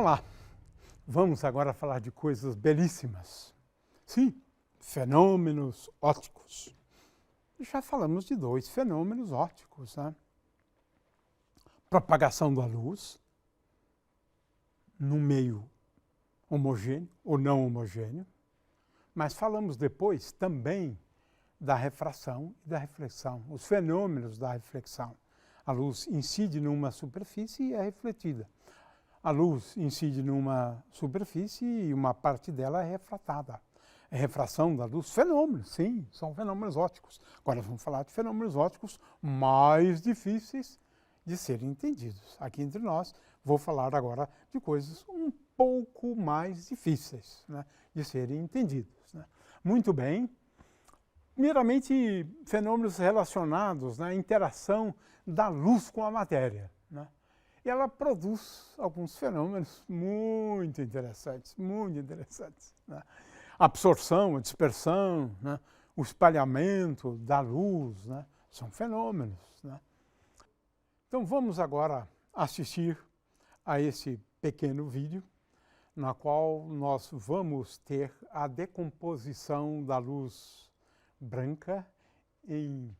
Olá, vamos agora falar de coisas belíssimas. Sim, fenômenos ópticos. Já falamos de dois fenômenos ópticos, né? Propagação da luz num meio homogêneo ou não homogêneo, mas falamos depois também da refração e da reflexão, os fenômenos da reflexão. A luz incide numa superfície e é refletida. A luz incide numa superfície e uma parte dela é refratada. É refração da luz, fenômenos, sim, são fenômenos ópticos. Agora vamos falar de fenômenos ópticos mais difíceis de serem entendidos. Aqui entre nós, vou falar agora de coisas um pouco mais difíceis, né, de serem entendidos, né. Muito bem. Primeiramente, fenômenos relacionados à interação da luz com a matéria, né? E ela produz alguns fenômenos muito interessantes, né? A absorção, a dispersão, né? O espalhamento da luz, né? São fenômenos, né? Então vamos agora assistir a esse pequeno vídeo, na qual nós vamos ter a decomposição da luz branca em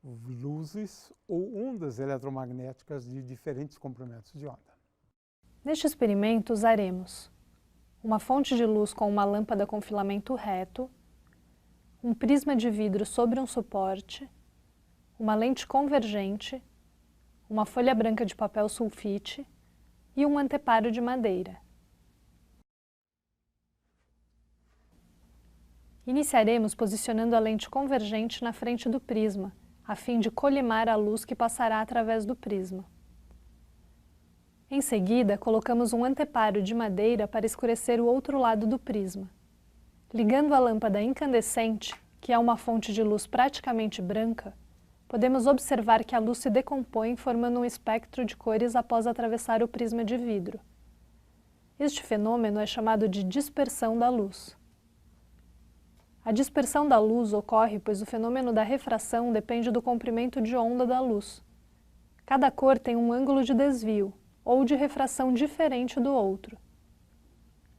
luzes ou ondas eletromagnéticas de diferentes comprimentos de onda. Neste experimento usaremos uma fonte de luz com uma lâmpada com filamento reto, um prisma de vidro sobre um suporte, uma lente convergente, uma folha branca de papel sulfite e um anteparo de madeira. Iniciaremos posicionando a lente convergente na frente do prisma, a fim de colimar a luz que passará através do prisma. Em seguida, colocamos um anteparo de madeira para escurecer o outro lado do prisma. Ligando a lâmpada incandescente, que é uma fonte de luz praticamente branca, podemos observar que a luz se decompõe formando um espectro de cores após atravessar o prisma de vidro. Este fenômeno é chamado de dispersão da luz. A dispersão da luz ocorre pois o fenômeno da refração depende do comprimento de onda da luz. Cada cor tem um ângulo de desvio, ou de refração diferente do outro.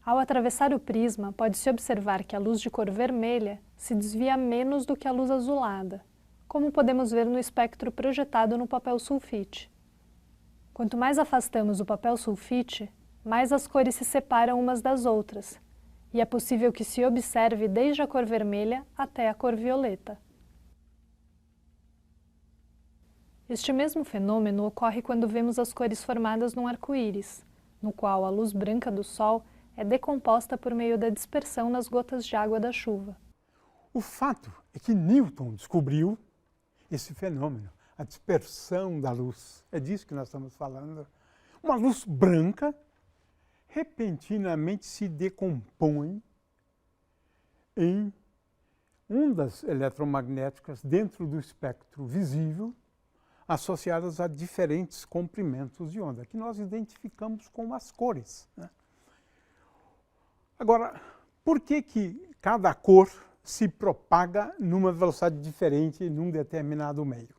Ao atravessar o prisma, pode-se observar que a luz de cor vermelha se desvia menos do que a luz azulada, como podemos ver no espectro projetado no papel sulfite. Quanto mais afastamos o papel sulfite, mais as cores se separam umas das outras, e é possível que se observe desde a cor vermelha até a cor violeta. Este mesmo fenômeno ocorre quando vemos as cores formadas num arco-íris, no qual a luz branca do Sol é decomposta por meio da dispersão nas gotas de água da chuva. O fato é que Newton descobriu esse fenômeno, a dispersão da luz. É disso que nós estamos falando. Uma luz branca repentinamente se decompõe em ondas eletromagnéticas dentro do espectro visível, associadas a diferentes comprimentos de onda, que nós identificamos com as cores, né? Agora, por que cada cor se propaga numa velocidade diferente num determinado meio?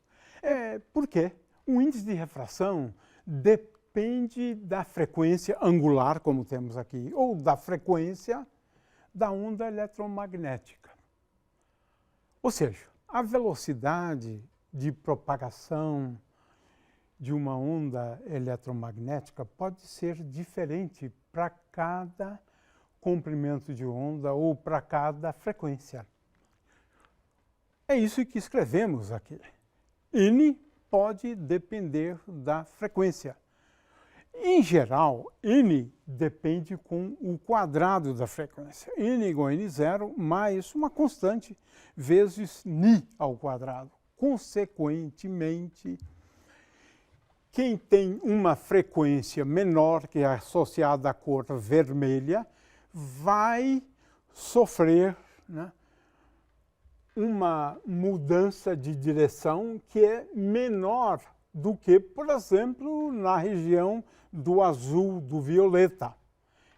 Porque o índice de refração depende da frequência angular, como temos aqui, ou da frequência da onda eletromagnética. Ou seja, a velocidade de propagação de uma onda eletromagnética pode ser diferente para cada comprimento de onda ou para cada frequência. É isso que escrevemos aqui. N pode depender da frequência. Em geral, N depende com o quadrado da frequência. N igual a N0 mais uma constante vezes Ni ao quadrado. Consequentemente, quem tem uma frequência menor, que é associada à cor vermelha, vai sofrer, né, uma mudança de direção que é menor do que, por exemplo, na região do azul, do violeta,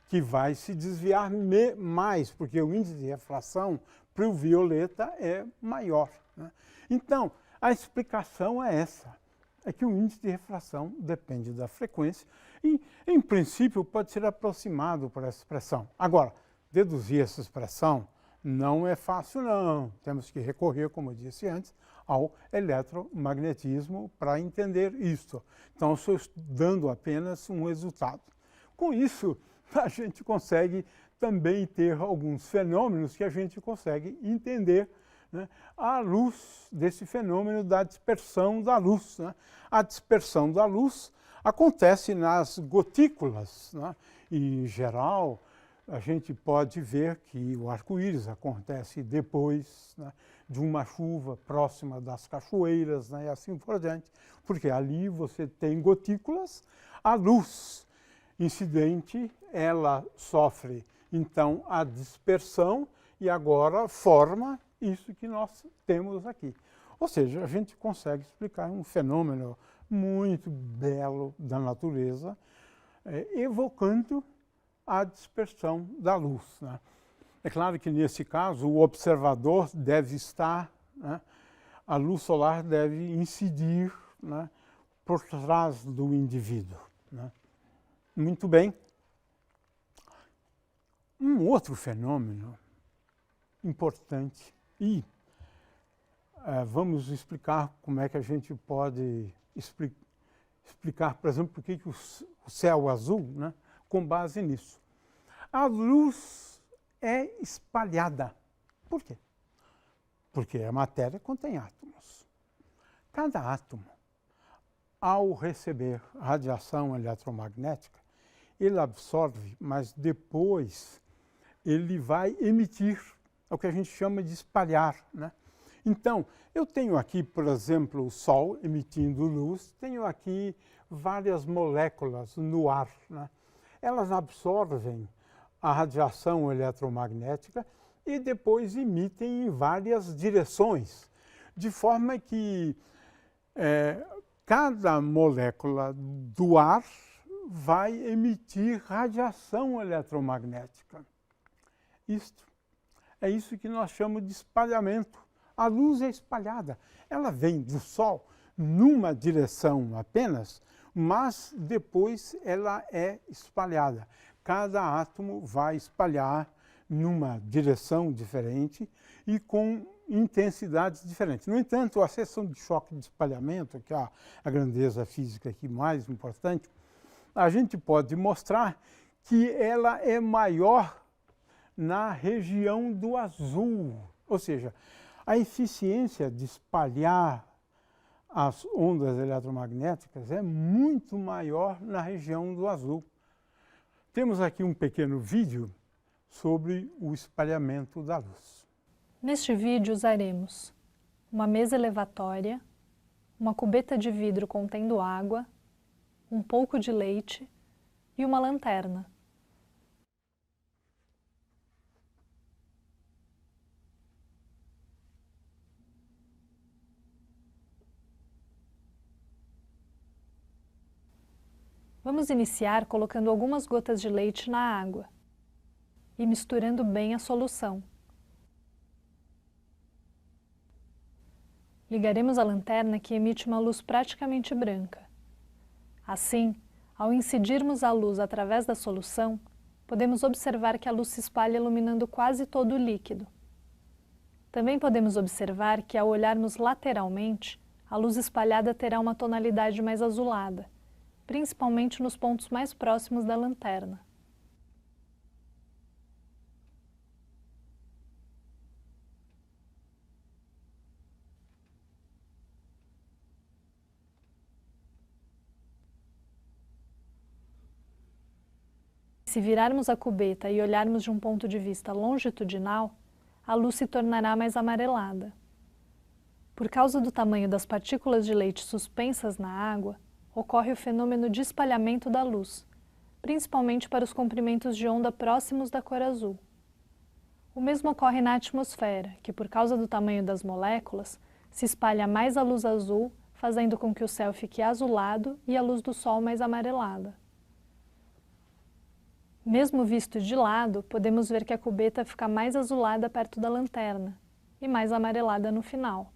que vai se desviar mais, porque o índice de refração para o violeta é maior, né? Então, a explicação é essa. é que o índice de refração depende da frequência e, em princípio, pode ser aproximado por essa expressão. Agora, deduzir essa expressão não é fácil, não. Temos que recorrer, como eu disse antes, ao eletromagnetismo para entender isso. Então, eu estou dando apenas um resultado. Com isso, a gente consegue também ter alguns fenômenos que a gente consegue entender, né, à luz desse fenômeno da dispersão da luz, né? A dispersão da luz acontece nas gotículas, né? E, em geral, a gente pode ver que o arco-íris acontece depois, né, de uma chuva próxima das cachoeiras, né, e assim por diante, porque ali você tem gotículas, a luz incidente, ela sofre então a dispersão e agora forma isso que nós temos aqui. Ou seja, a gente consegue explicar um fenômeno muito belo da natureza, evocando a dispersão da luz, né? É claro que, nesse caso, o observador deve estar, né, a luz solar deve incidir, né, por trás do indivíduo, né? Muito bem. Um outro fenômeno importante, e vamos explicar como é que a gente pode explicar, por exemplo, por que o céu azul, né, com base nisso. A luz é espalhada. Por quê? Porque a matéria contém átomos. Cada átomo, ao receber radiação eletromagnética, ele absorve, mas depois ele vai emitir, é o que a gente chama de espalhar, né? Então, eu tenho aqui, por exemplo, o Sol emitindo luz, tenho aqui várias moléculas no ar, né? Elas absorvem a radiação eletromagnética e depois emitem em várias direções, de forma que cada molécula do ar vai emitir radiação eletromagnética. É isso que nós chamamos de espalhamento. A luz é espalhada. Ela vem do Sol numa direção apenas, mas depois ela é espalhada. Cada átomo vai espalhar numa direção diferente e com intensidades diferentes. No entanto, a seção de choque de espalhamento, que é a grandeza física aqui mais importante, a gente pode mostrar que ela é maior na região do azul, ou seja, a eficiência de espalhar as ondas eletromagnéticas é muito maior na região do azul. Temos aqui um pequeno vídeo sobre o espalhamento da luz. Neste vídeo usaremos uma mesa elevatória, uma cubeta de vidro contendo água, um pouco de leite e uma lanterna. Vamos iniciar colocando algumas gotas de leite na água e misturando bem a solução. Ligaremos a lanterna que emite uma luz praticamente branca. Assim, ao incidirmos a luz através da solução, podemos observar que a luz se espalha iluminando quase todo o líquido. Também podemos observar que, ao olharmos lateralmente, a luz espalhada terá uma tonalidade mais azulada, principalmente nos pontos mais próximos da lanterna. Se virarmos a cubeta e olharmos de um ponto de vista longitudinal, a luz se tornará mais amarelada. Por causa do tamanho das partículas de leite suspensas na água, ocorre o fenômeno de espalhamento da luz, principalmente para os comprimentos de onda próximos da cor azul. O mesmo ocorre na atmosfera, que por causa do tamanho das moléculas, se espalha mais a luz azul, fazendo com que o céu fique azulado e a luz do sol mais amarelada. Mesmo visto de lado, podemos ver que a cubeta fica mais azulada perto da lanterna e mais amarelada no final.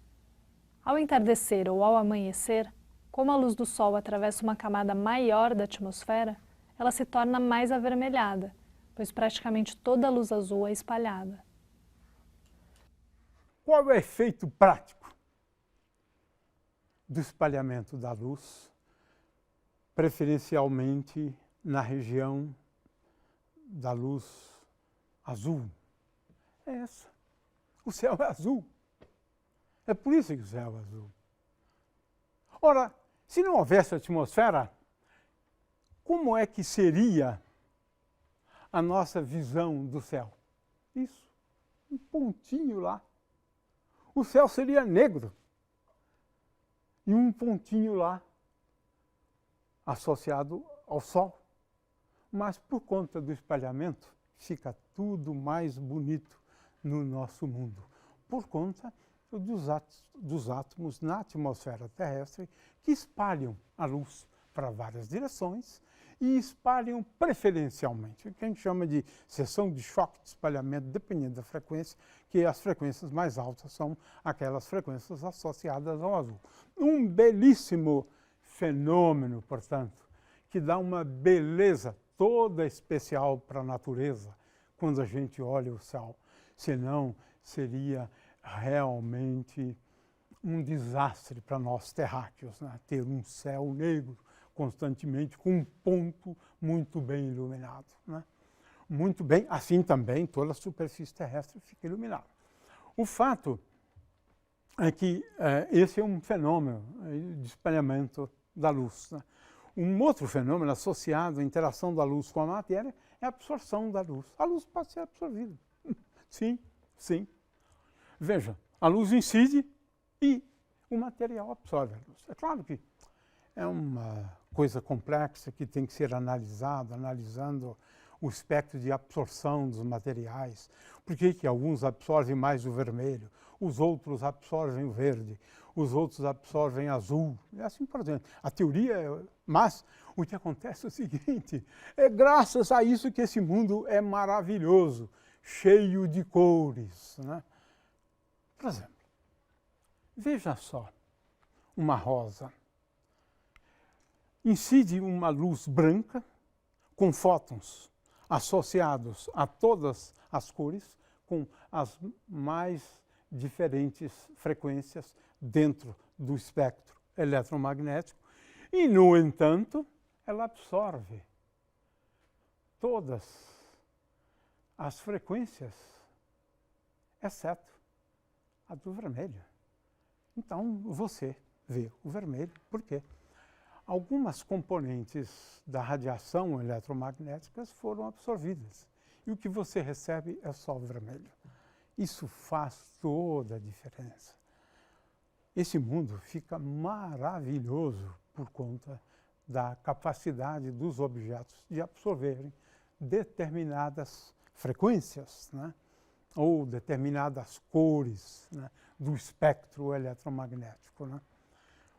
Ao entardecer ou ao amanhecer, Como a luz do Sol atravessa uma camada maior da atmosfera, ela se torna mais avermelhada, pois praticamente toda a luz azul é espalhada. Qual é o efeito prático do espalhamento da luz, preferencialmente na região da luz azul? É essa. O céu é azul. É por isso que o céu é azul. Ora, se não houvesse atmosfera, como é que seria a nossa visão do céu? Isso, um pontinho lá. O céu seria negro. E um pontinho lá, associado ao Sol. Mas por conta do espalhamento, fica tudo mais bonito no nosso mundo. Por conta dos átomos na atmosfera terrestre que espalham a luz para várias direções e espalham preferencialmente, o que a gente chama de seção de choque de espalhamento, dependendo da frequência, que as frequências mais altas são aquelas frequências associadas ao azul. Um belíssimo fenômeno, portanto, que dá uma beleza toda especial para a natureza quando a gente olha o céu. Senão, seria realmente um desastre para nós terráqueos, né? Ter um céu negro constantemente com um ponto muito bem iluminado, né? Muito bem, assim também toda a superfície terrestre fica iluminada. O fato é que esse é um fenômeno de espalhamento da luz, né? Um outro fenômeno associado à interação da luz com a matéria é a absorção da luz. A luz pode ser absorvida. Sim, sim. Veja, a luz incide e o material absorve a luz. É claro que é uma coisa complexa que tem que ser analisada, analisando o espectro de absorção dos materiais. Por que alguns absorvem mais o vermelho, os outros absorvem o verde, os outros absorvem azul, e assim por diante. A teoria, mas o que acontece é o seguinte, é graças a isso que esse mundo é maravilhoso, cheio de cores, né? Por exemplo, veja só uma rosa. Incide uma luz branca com fótons associados a todas as cores com as mais diferentes frequências dentro do espectro eletromagnético e, no entanto, ela absorve todas as frequências, exceto a do vermelho. Então, você vê o vermelho. Por quê? Algumas componentes da radiação eletromagnética foram absorvidas. E o que você recebe é só o vermelho. Isso faz toda a diferença. Esse mundo fica maravilhoso por conta da capacidade dos objetos de absorverem determinadas frequências, né? Ou determinadas cores, né? Do espectro eletromagnético, né?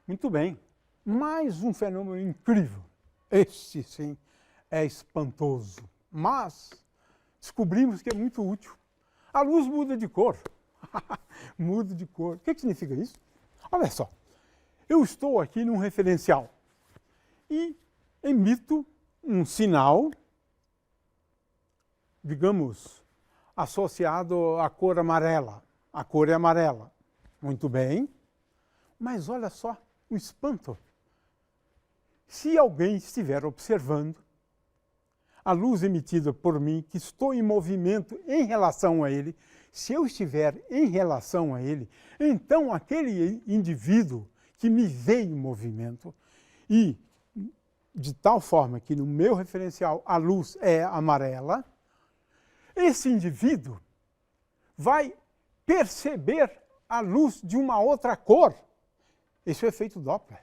Muito bem. Mais um fenômeno incrível. Este, sim, é espantoso. Mas descobrimos que é muito útil. A luz muda de cor. Muda de cor. O que significa isso? Olha só. Eu estou aqui num referencial e emito um sinal, digamos, associado à cor amarela. A cor é amarela. Muito bem. Mas olha só o espanto. Se alguém estiver observando a luz emitida por mim, que estou em movimento em relação a ele, se eu estiver em relação a ele, então aquele indivíduo que me vê em movimento e de tal forma que no meu referencial a luz é amarela, esse indivíduo vai perceber a luz de uma outra cor. Esse é o efeito Doppler,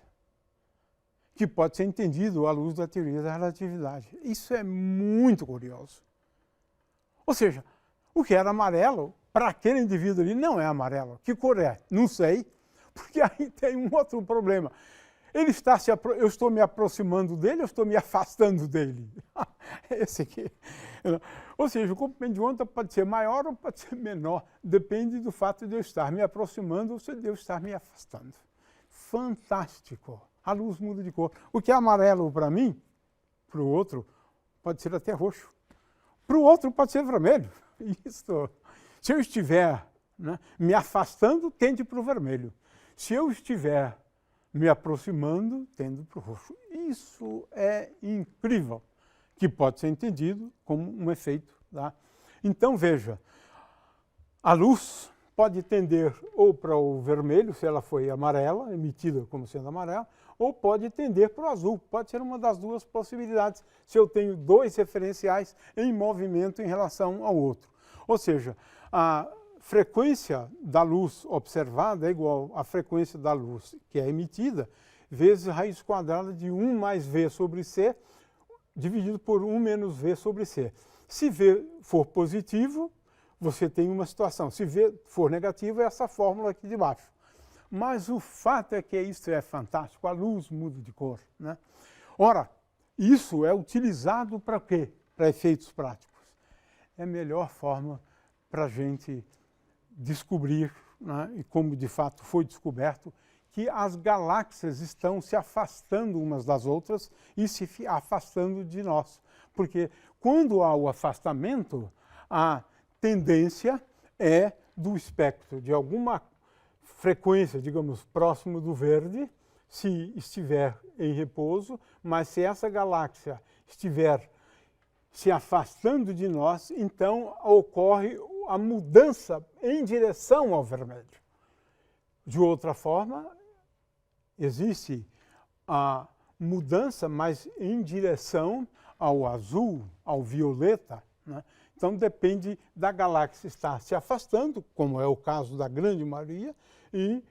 que pode ser entendido à luz da teoria da relatividade. Isso é muito curioso. Ou seja, o que era amarelo, para aquele indivíduo ali, não é amarelo. Que cor é? Não sei, porque aí tem um outro problema. Eu estou me aproximando dele, eu estou me afastando dele. Esse aqui. Ou seja, o comprimento de onda pode ser maior ou pode ser menor, depende do fato de eu estar me aproximando ou de eu estar me afastando. Fantástico. A luz muda de cor. O que é amarelo para mim, para o outro, pode ser até roxo. Para o outro pode ser vermelho. Isso. Se eu estiver, né, me afastando, tende para o vermelho. Se eu estiver me aproximando, tendo para o roxo. Isso é incrível, que pode ser entendido como um efeito. Tá? Então, veja, a luz pode tender ou para o vermelho, se ela foi amarela, emitida como sendo amarela, ou pode tender para o azul. Pode ser uma das duas possibilidades, se eu tenho dois referenciais em movimento em relação ao outro. Ou seja, a frequência da luz observada é igual à frequência da luz que é emitida, vezes raiz quadrada de 1 mais V sobre C, dividido por 1 menos V sobre C. Se V for positivo, você tem uma situação. Se V for negativo, é essa fórmula aqui de baixo. Mas o fato é que isso é fantástico, a luz muda de cor. Né? Ora, isso é utilizado para quê? Para efeitos práticos. É a melhor forma para a gente descobrir, né, e como de fato foi descoberto, que as galáxias estão se afastando umas das outras e se afastando de nós. Porque quando há o afastamento, a tendência é do espectro de alguma frequência, digamos, próximo do verde, se estiver em repouso, mas se essa galáxia estiver se afastando de nós, então ocorre a mudança em direção ao vermelho. De outra forma, existe a mudança, mas em direção ao azul, ao violeta, né? Então depende da galáxia estar se afastando, como é o caso da grande maioria, e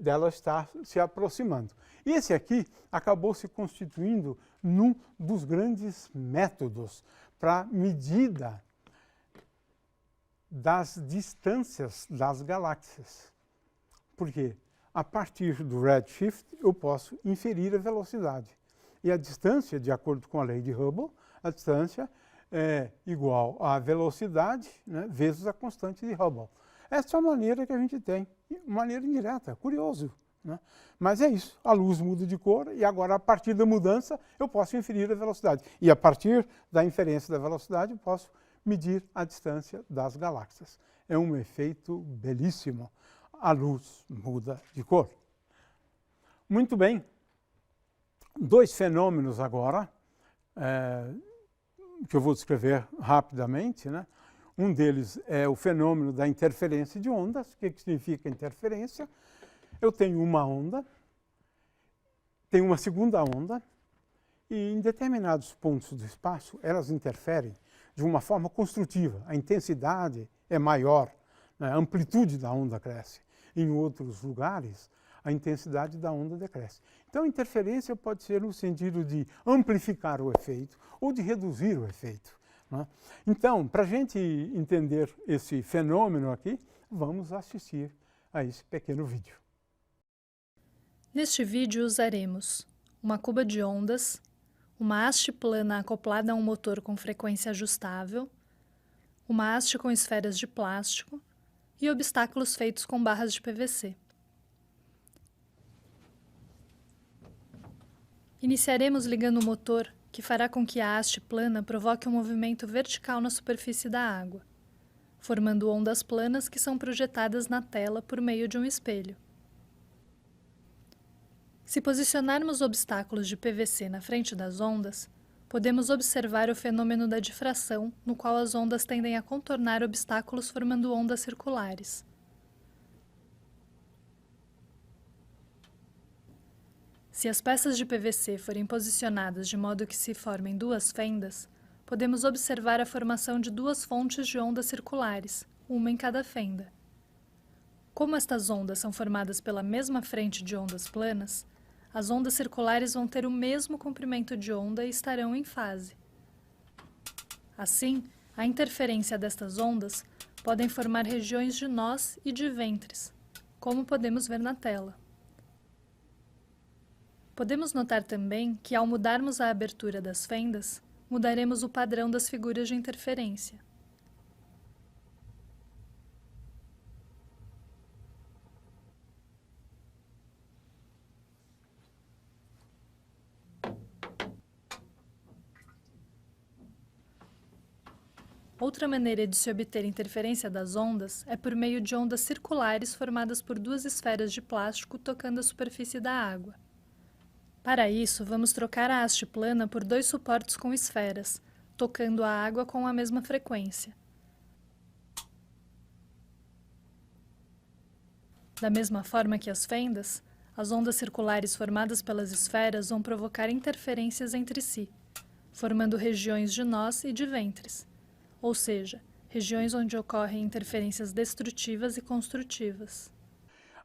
dela estar se aproximando. E esse aqui acabou se constituindo num dos grandes métodos para medida das distâncias das galáxias. Porque a partir do redshift eu posso inferir a velocidade. E a distância, de acordo com a lei de Hubble, a distância é igual à velocidade, né, vezes a constante de Hubble. Essa é a maneira que a gente tem, maneira indireta, curioso. Né? Mas é isso, a luz muda de cor e agora a partir da mudança eu posso inferir a velocidade. E a partir da inferência da velocidade eu posso medir a distância das galáxias. É um efeito belíssimo. A luz muda de cor. Muito bem. Dois fenômenos agora, que eu vou descrever rapidamente, né? Um deles é o fenômeno da interferência de ondas. O que significa interferência? Eu tenho uma onda, tenho uma segunda onda, e em determinados pontos do espaço elas interferem de uma forma construtiva. A intensidade é maior, né? A amplitude da onda cresce. Em outros lugares, a intensidade da onda decresce. Então, a interferência pode ser no sentido de amplificar o efeito ou de reduzir o efeito. Né? Então, para a gente entender esse fenômeno aqui, vamos assistir a esse pequeno vídeo. Neste vídeo usaremos uma cuba de ondas, uma haste plana acoplada a um motor com frequência ajustável, uma haste com esferas de plástico e obstáculos feitos com barras de PVC. Iniciaremos ligando o motor, que fará com que a haste plana provoque um movimento vertical na superfície da água, formando ondas planas que são projetadas na tela por meio de um espelho. Se posicionarmos obstáculos de PVC na frente das ondas, podemos observar o fenômeno da difração, no qual as ondas tendem a contornar obstáculos formando ondas circulares. Se as peças de PVC forem posicionadas de modo que se formem duas fendas, podemos observar a formação de duas fontes de ondas circulares, uma em cada fenda. Como estas ondas são formadas pela mesma frente de ondas planas, as ondas circulares vão ter o mesmo comprimento de onda e estarão em fase. Assim, a interferência destas ondas podem formar regiões de nós e de ventres, como podemos ver na tela. Podemos notar também que, ao mudarmos a abertura das fendas, mudaremos o padrão das figuras de interferência. Outra maneira de se obter interferência das ondas é por meio de ondas circulares formadas por duas esferas de plástico tocando a superfície da água. Para isso, vamos trocar a haste plana por dois suportes com esferas, tocando a água com a mesma frequência. Da mesma forma que as fendas, as ondas circulares formadas pelas esferas vão provocar interferências entre si, formando regiões de nós e de ventres, ou seja, regiões onde ocorrem interferências destrutivas e construtivas.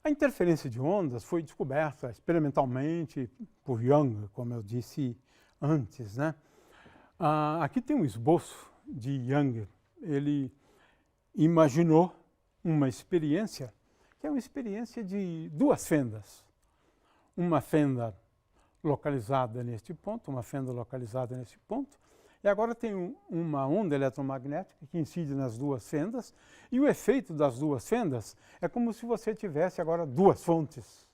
A interferência de ondas foi descoberta experimentalmente por Young, como eu disse antes, né? Aqui tem um esboço de Young. Ele imaginou uma experiência, que é uma experiência de duas fendas. Uma fenda localizada neste ponto, uma fenda localizada neste ponto, e agora tem uma onda eletromagnética que incide nas duas fendas, e o efeito das duas fendas é como se você tivesse agora duas fontes,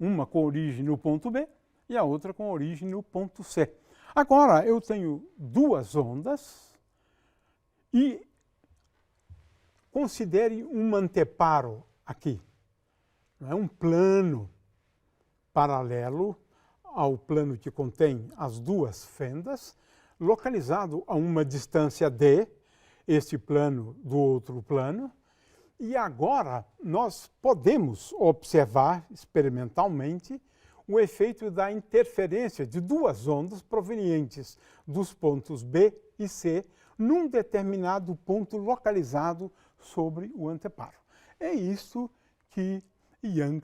uma com origem no ponto B e a outra com origem no ponto C. Agora eu tenho duas ondas e considere um anteparo aqui, não é? Um plano paralelo ao plano que contém as duas fendas, localizado a uma distância d, este plano do outro plano, e agora nós podemos observar experimentalmente o efeito da interferência de duas ondas provenientes dos pontos B e C num determinado ponto localizado sobre o anteparo. É isso que Young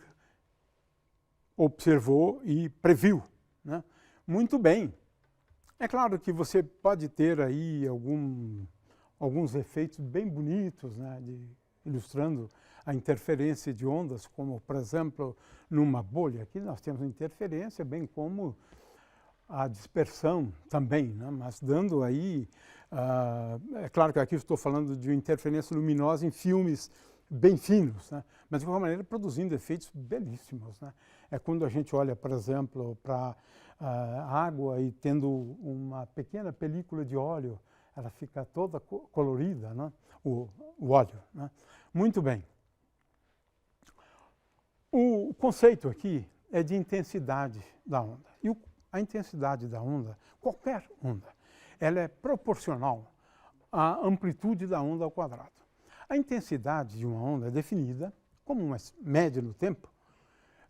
observou e previu, né? Muito bem. É claro que você pode ter aí alguns efeitos bem bonitos, né, ilustrando a interferência de ondas, como, por exemplo, numa bolha. Aqui nós temos interferência, bem como a dispersão também, né, mas dando aí... é claro que aqui estou falando de interferência luminosa em filmes bem finos, né, mas, de qualquer maneira, produzindo efeitos belíssimos, né. É quando a gente olha, por exemplo, para água e tendo uma pequena película de óleo, ela fica toda colorida, né? O óleo, né? Muito bem. O conceito aqui é de intensidade da onda. E a intensidade da onda, qualquer onda, ela é proporcional à amplitude da onda ao quadrado. A intensidade de uma onda é definida como uma média no tempo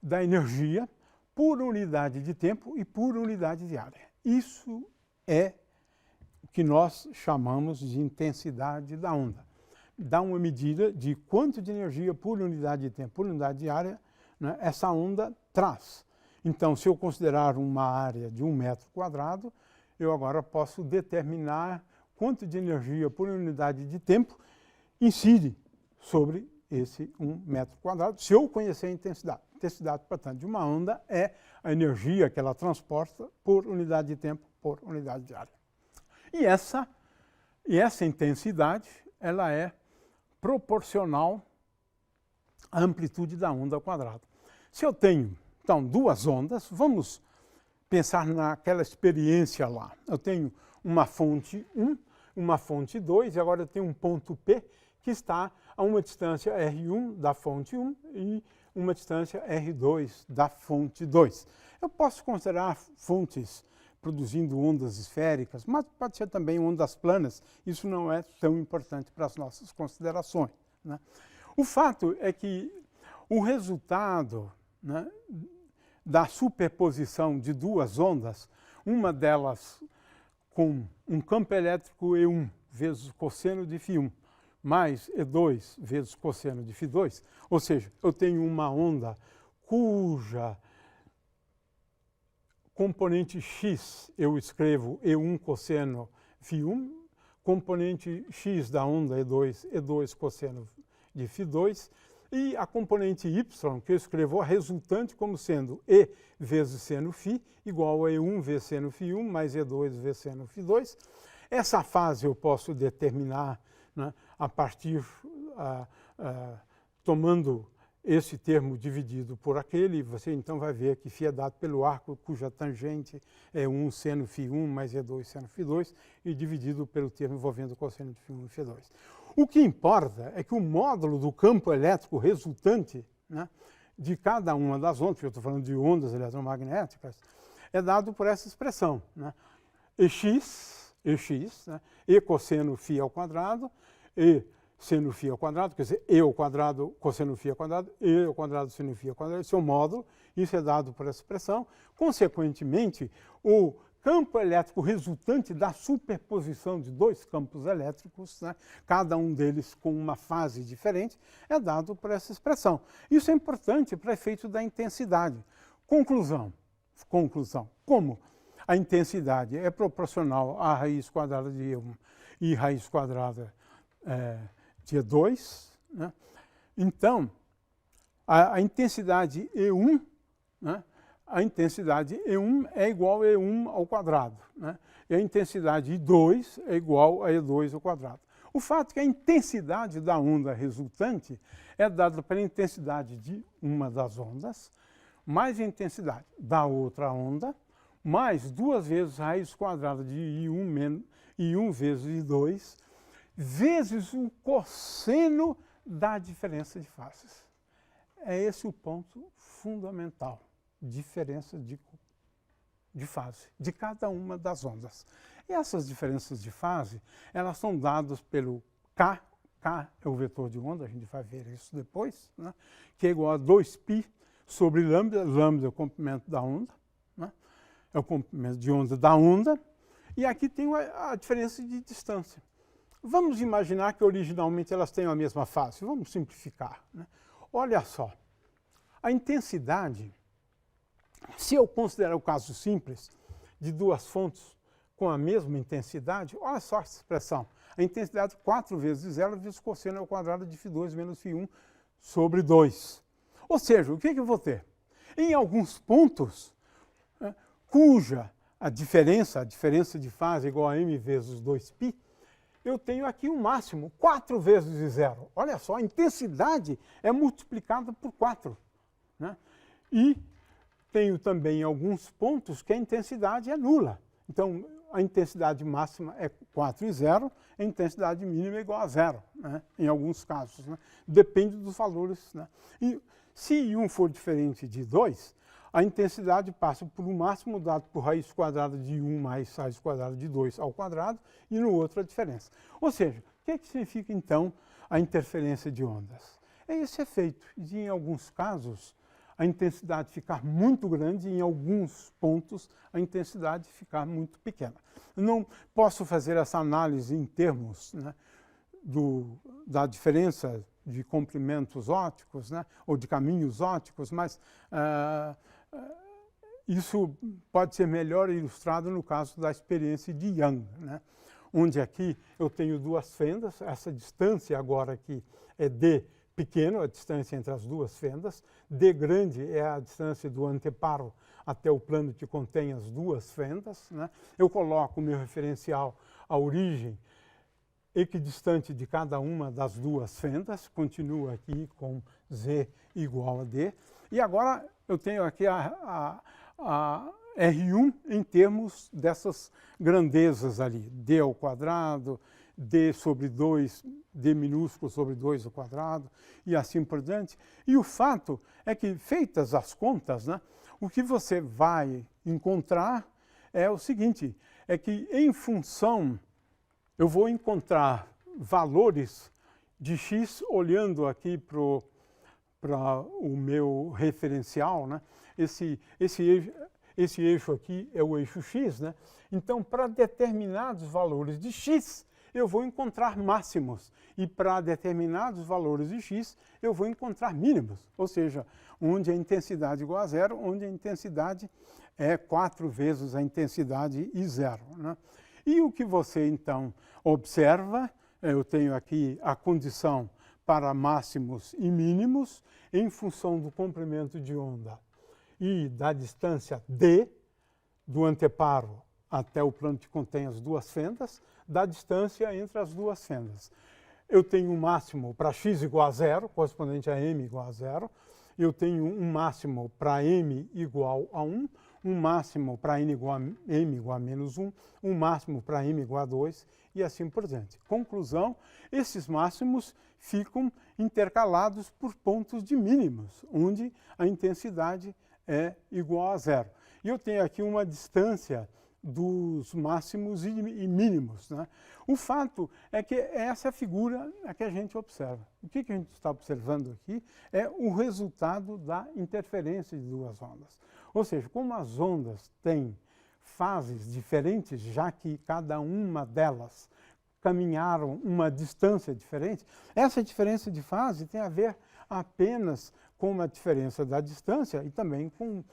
da energia por unidade de tempo e por unidade de área. Isso é o que nós chamamos de intensidade da onda. Dá uma medida de quanto de energia por unidade de tempo, por unidade de área, né, essa onda traz. Então, se eu considerar uma área de 1 metro quadrado, eu agora posso determinar quanto de energia por unidade de tempo incide sobre esse 1 metro quadrado, se eu conhecer a intensidade. A intensidade, portanto, de uma onda é a energia que ela transporta por unidade de tempo, por unidade de área. E essa intensidade, ela é proporcional à amplitude da onda ao quadrado. Se eu tenho, então, duas ondas, vamos pensar naquela experiência lá. Eu tenho uma fonte 1, uma fonte 2, e agora eu tenho um ponto P que está a uma distância R1 da fonte 1 e uma distância R2 da fonte 2. Eu posso considerar fontes produzindo ondas esféricas, mas pode ser também ondas planas. Isso não é tão importante para as nossas considerações, né? O fato é que o resultado, né, da superposição de duas ondas, uma delas com um campo elétrico E1 vezes o cosseno de φ1, mais E2 vezes cosseno de φ2, ou seja, eu tenho uma onda cuja componente x eu escrevo E1 cosseno φ1, componente x da onda E2 cosseno de φ2, e a componente y, que eu escrevo a resultante como sendo E vezes seno φ igual a E1 vezes seno φ1 mais E2 vezes seno φ2. Essa fase eu posso determinar, né, a partir, tomando esse termo dividido por aquele, você então vai ver que φ é dado pelo arco cuja tangente é 1 seno φ1 mais E2 seno φ2 e dividido pelo termo envolvendo o cosseno de φ1 e φ2. O que importa é que o módulo do campo elétrico resultante, né, de cada uma das ondas, porque eu estou falando de ondas eletromagnéticas, é dado por essa expressão, né, EX, né, E cosseno φ ao quadrado, E seno φ ao quadrado, quer dizer, E ao quadrado cosseno φ ao quadrado, E ao quadrado seno φ ao quadrado, esse é o módulo, isso é dado por essa expressão. Consequentemente, o campo elétrico resultante da superposição de dois campos elétricos, né, cada um deles com uma fase diferente, é dado por essa expressão. Isso é importante para efeito da intensidade. Conclusão. Como a intensidade é proporcional à raiz quadrada de E1 e raiz quadrada de E2, né? Então, a intensidade E1, né? A intensidade E1 é igual a E1 ao quadrado, né? E a intensidade E2 é igual a E2 ao quadrado. O fato é que a intensidade da onda resultante é dada pela intensidade de uma das ondas, mais a intensidade da outra onda, mais 2 vezes a raiz quadrada de I1 menos I1 vezes I2, vezes o cosseno da diferença de fases. É esse o ponto fundamental, diferença de fase de cada uma das ondas. E essas diferenças de fase, elas são dadas pelo K é o vetor de onda, a gente vai ver isso depois, né? Que é igual a 2π sobre lambda, lambda é o comprimento da onda, né? É o comprimento de onda da onda, e aqui tem a diferença de distância. Vamos imaginar que originalmente elas tenham a mesma fase, vamos simplificar, né? Olha só, a intensidade, se eu considerar o caso simples de duas fontes com a mesma intensidade, olha só essa expressão, a intensidade 4 vezes zero vezes cosseno ao quadrado de φ2 menos φ1 sobre 2. Ou seja, o que eu vou ter? Em alguns pontos, né, cuja a diferença de fase é igual a m vezes 2π, eu tenho aqui o máximo, 4 vezes zero. Olha só, a intensidade é multiplicada por 4. Né? E tenho também alguns pontos que a intensidade é nula. Então, a intensidade máxima é 4 e 0, a intensidade mínima é igual a 0, né? Em alguns casos. Né? Depende dos valores. Né? E se um for diferente de 2, a intensidade passa por um máximo dado por raiz quadrada de 1 mais raiz quadrada de 2 ao quadrado, e no outro a diferença. Ou seja, o que significa, então, a interferência de ondas? É esse efeito de, em alguns casos, a intensidade ficar muito grande e, em alguns pontos, a intensidade ficar muito pequena. Eu não posso fazer essa análise em termos, né, da diferença de comprimentos ópticos, né, ou de caminhos ópticos, mas isso pode ser melhor ilustrado no caso da experiência de Young, né, onde aqui eu tenho duas fendas, essa distância agora aqui é d pequeno, a distância entre as duas fendas, d grande é a distância do anteparo até o plano que contém as duas fendas. Né? Eu coloco o meu referencial à origem equidistante de cada uma das duas fendas, continuo aqui com z igual a d. E agora eu tenho aqui a R1 em termos dessas grandezas ali, d ao quadrado, d sobre 2, d minúsculo sobre 2 ao quadrado, e assim por diante. E o fato é que, feitas as contas, né, o que você vai encontrar é o seguinte, é que em função, eu vou encontrar valores de x olhando aqui para o meu referencial, né? Esse eixo aqui é o eixo x, né? Então, para determinados valores de x, eu vou encontrar máximos, e para determinados valores de x, eu vou encontrar mínimos, ou seja, onde a intensidade é igual a zero, onde a intensidade é 4 vezes a intensidade e zero. Né? E o que você, então, observa, eu tenho aqui a condição para máximos e mínimos em função do comprimento de onda e da distância d, do anteparo até o plano que contém as duas fendas, da distância entre as duas fendas. eu tenho um máximo para x igual a 0, correspondente a m igual a 0. Eu tenho um máximo para m igual a 1, um máximo para m igual a menos 1, um máximo para m igual a 2 e assim por diante. Conclusão, esses máximos ficam intercalados por pontos de mínimos, onde a intensidade é igual a 0. E eu tenho aqui uma distância dos máximos e mínimos, né? O fato é que essa é a figura que a gente observa. O que a gente está observando aqui é o resultado da interferência de duas ondas. Ou seja, como as ondas têm fases diferentes, já que cada uma delas caminharam uma distância diferente, essa diferença de fase tem a ver apenas com a diferença da distância e também com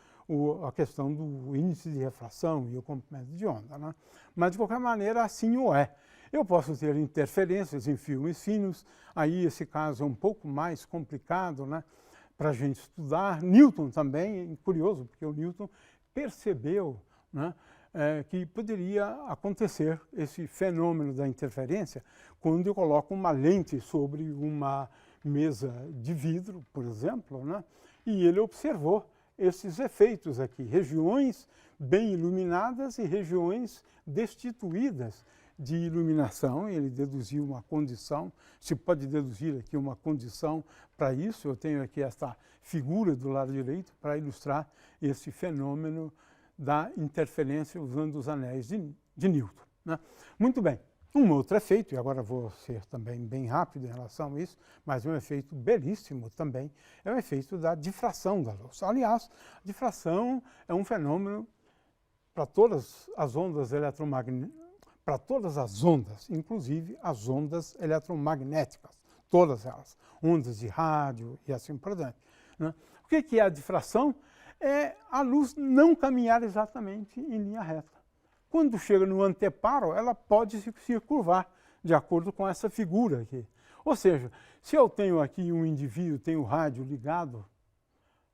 a questão do índice de refração e o comprimento de onda, né? Mas, de qualquer maneira, assim o é. Eu posso ter interferências em filmes finos, aí esse caso é um pouco mais complicado, né, para a gente estudar. Newton também, é curioso, porque o Newton percebeu, né, que poderia acontecer esse fenômeno da interferência quando eu coloco uma lente sobre uma mesa de vidro, por exemplo, né, e ele observou esses efeitos aqui, regiões bem iluminadas e regiões destituídas de iluminação. Ele deduziu uma condição, se pode deduzir aqui uma condição para isso. Eu tenho aqui esta figura do lado direito para ilustrar esse fenômeno da interferência usando os anéis de Newton, né? Muito bem. Um outro efeito, e agora vou ser também bem rápido em relação a isso, mas um efeito belíssimo também, é o efeito da difração da luz. Aliás, a difração é um fenômeno para todas as ondas eletromagnéticas, para todas as ondas, inclusive as ondas eletromagnéticas, todas elas, ondas de rádio e assim por diante, né? O que é a difração? É a luz não caminhar exatamente em linha reta. Quando chega no anteparo, ela pode se curvar, de acordo com essa figura aqui. Ou seja, se eu tenho aqui um indivíduo, tem o rádio ligado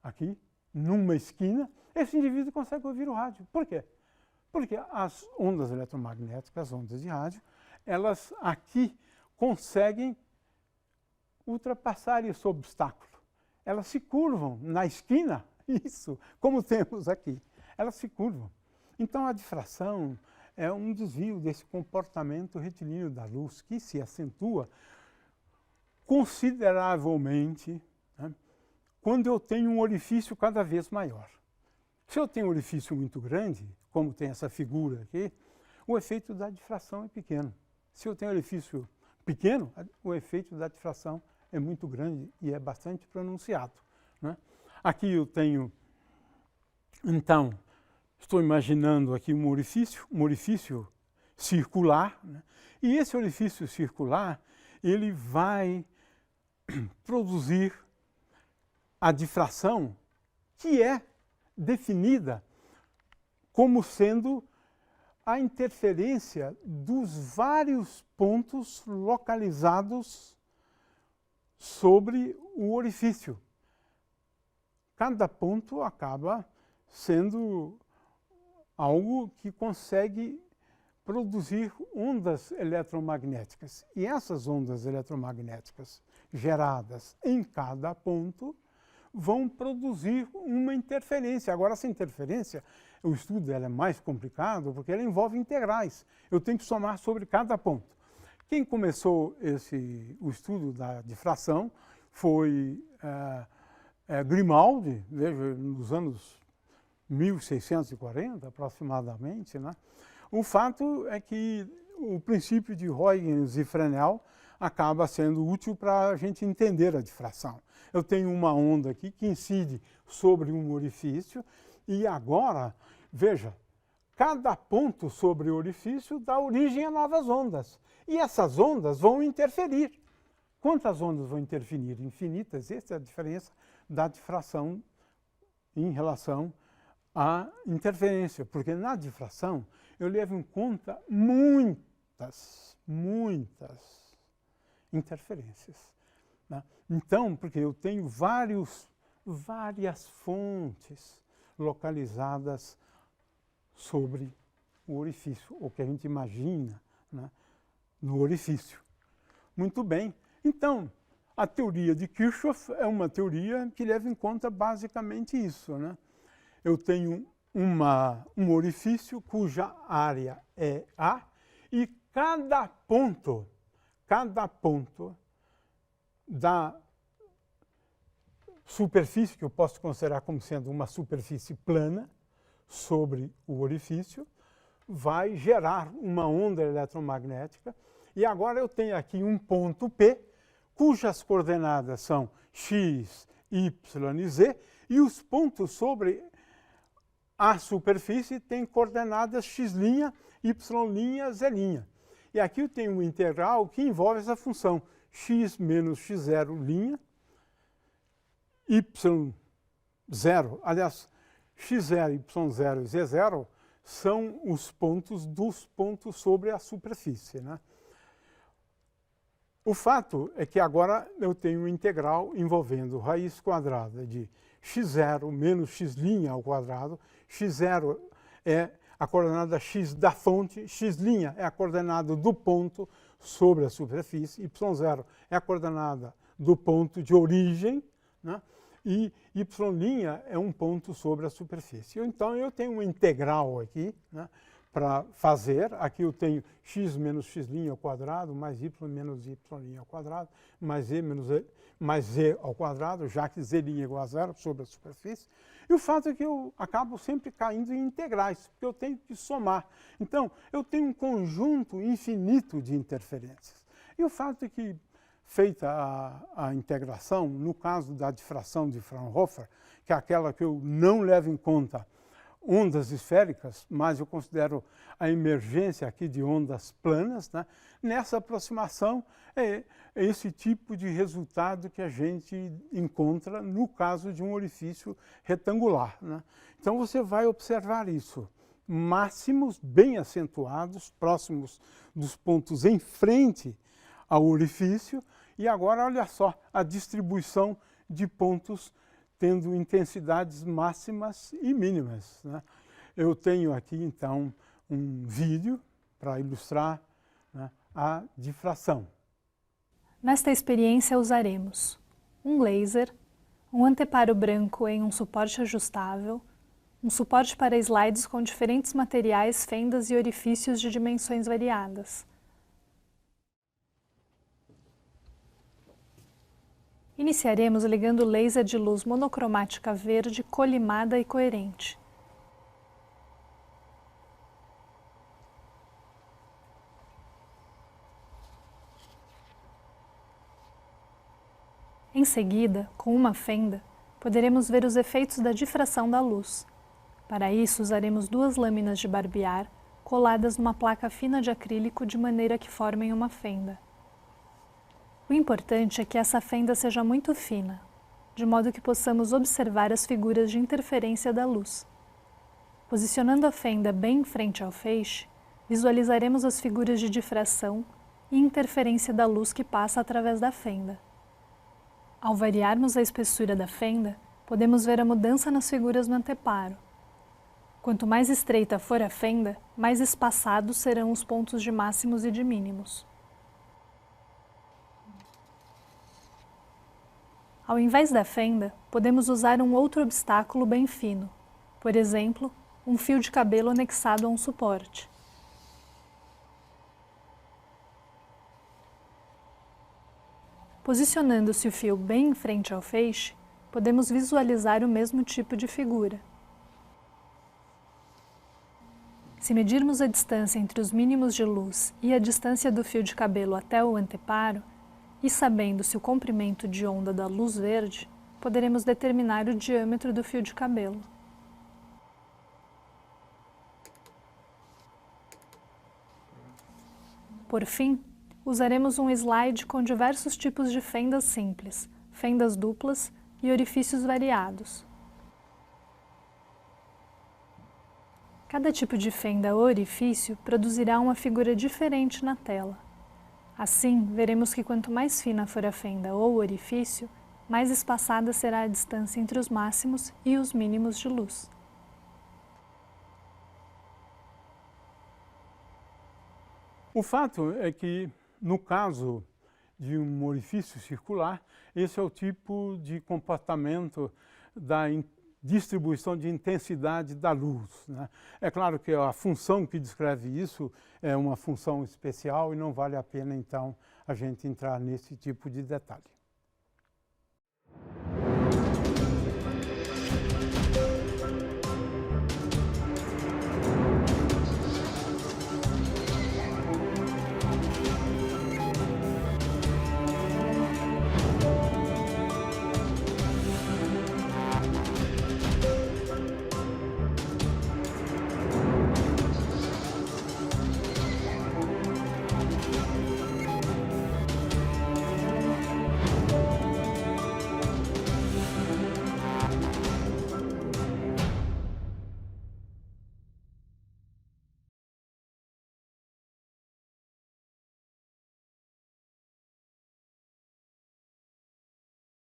aqui, numa esquina, esse indivíduo consegue ouvir o rádio. Por quê? Porque as ondas eletromagnéticas, as ondas de rádio, elas aqui conseguem ultrapassar esse obstáculo. Elas se curvam na esquina, isso, como temos aqui. Elas se curvam. Então, a difração é um desvio desse comportamento retilíneo da luz que se acentua consideravelmente, né, quando eu tenho um orifício cada vez maior. Se eu tenho um orifício muito grande, como tem essa figura aqui, o efeito da difração é pequeno. Se eu tenho um orifício pequeno, o efeito da difração é muito grande e é bastante pronunciado, né? Aqui eu tenho, então, estou imaginando aqui um orifício circular, né? E esse orifício circular, ele vai produzir a difração, que é definida como sendo a interferência dos vários pontos localizados sobre o orifício. Cada ponto acaba sendo algo que consegue produzir ondas eletromagnéticas. E essas ondas eletromagnéticas geradas em cada ponto vão produzir uma interferência. Agora, essa interferência, o estudo dela é mais complicado porque ela envolve integrais. Eu tenho que somar sobre cada ponto. Quem começou o estudo da difração foi Grimaldi, veja, nos anos 1640, aproximadamente, né? O fato é que o princípio de Huygens e Fresnel acaba sendo útil para a gente entender a difração. Eu tenho uma onda aqui que incide sobre um orifício e agora, veja, cada ponto sobre o orifício dá origem a novas ondas. E essas ondas vão interferir. Quantas ondas vão interferir? Infinitas. Essa é a diferença da difração em relação à interferência, porque na difração eu levo em conta muitas interferências, né? Então, porque eu tenho várias fontes localizadas sobre o orifício, o que a gente imagina, né, no orifício. Muito bem. Então, a teoria de Kirchhoff é uma teoria que leva em conta basicamente isso, né? Eu tenho um orifício cuja área é A e cada ponto da superfície, que eu posso considerar como sendo uma superfície plana sobre o orifício, vai gerar uma onda eletromagnética. E agora eu tenho aqui um ponto P, cujas coordenadas são x, y e z, e os pontos sobre a superfície têm coordenadas x', y', z'. E aqui eu tenho um integral que envolve essa função x menos x0', y0, aliás, x0, y0 e z0 são os pontos dos pontos sobre a superfície, né? O fato é que agora eu tenho um integral envolvendo raiz quadrada de x0 menos x' ao quadrado. x0 é a coordenada x da fonte, x' é a coordenada do ponto sobre a superfície, y0 é a coordenada do ponto de origem, né? E y' é um ponto sobre a superfície. Então, eu tenho um integral aqui, né, para fazer. Aqui eu tenho x menos x' ao quadrado, mais y menos y' ao quadrado, mais z menos mais z ao quadrado, já que z' é igual a zero sobre a superfície. E o fato é que eu acabo sempre caindo em integrais, porque eu tenho que somar. Então, eu tenho um conjunto infinito de interferências. E o fato é que, feita a integração, no caso da difração de Fraunhofer, que é aquela que eu não levo em conta ondas esféricas, mas eu considero a emergência aqui de ondas planas, né? Nessa aproximação é esse tipo de resultado que a gente encontra no caso de um orifício retangular, né? Então você vai observar isso. Máximos bem acentuados, próximos dos pontos em frente ao orifício, e agora olha só a distribuição de pontos tendo intensidades máximas e mínimas, né? Eu tenho aqui então um vídeo para ilustrar, né, a difração. Nesta experiência usaremos um laser, um anteparo branco em um suporte ajustável, um suporte para slides com diferentes materiais, fendas e orifícios de dimensões variadas. Iniciaremos ligando o laser de luz monocromática verde colimada e coerente. Em seguida, com uma fenda, poderemos ver os efeitos da difração da luz. Para isso, usaremos duas lâminas de barbear coladas numa placa fina de acrílico de maneira que formem uma fenda. O importante é que essa fenda seja muito fina, de modo que possamos observar as figuras de interferência da luz. Posicionando a fenda bem em frente ao feixe, visualizaremos as figuras de difração e interferência da luz que passa através da fenda. Ao variarmos a espessura da fenda, podemos ver a mudança nas figuras no anteparo. Quanto mais estreita for a fenda, mais espaçados serão os pontos de máximos e de mínimos. Ao invés da fenda, podemos usar um outro obstáculo bem fino, por exemplo, um fio de cabelo anexado a um suporte. Posicionando-se o fio bem em frente ao feixe, podemos visualizar o mesmo tipo de figura. Se medirmos a distância entre os mínimos de luz e a distância do fio de cabelo até o anteparo, e sabendo-se o comprimento de onda da luz verde, poderemos determinar o diâmetro do fio de cabelo. Por fim, usaremos um slide com diversos tipos de fendas simples, fendas duplas e orifícios variados. Cada tipo de fenda ou orifício produzirá uma figura diferente na tela. Assim, veremos que quanto mais fina for a fenda ou orifício, mais espaçada será a distância entre os máximos e os mínimos de luz. O fato é que, no caso de um orifício circular, esse é o tipo de comportamento da distribuição de intensidade da luz, né? É claro que a função que descreve isso é uma função especial e não vale a pena, então, a gente entrar nesse tipo de detalhe.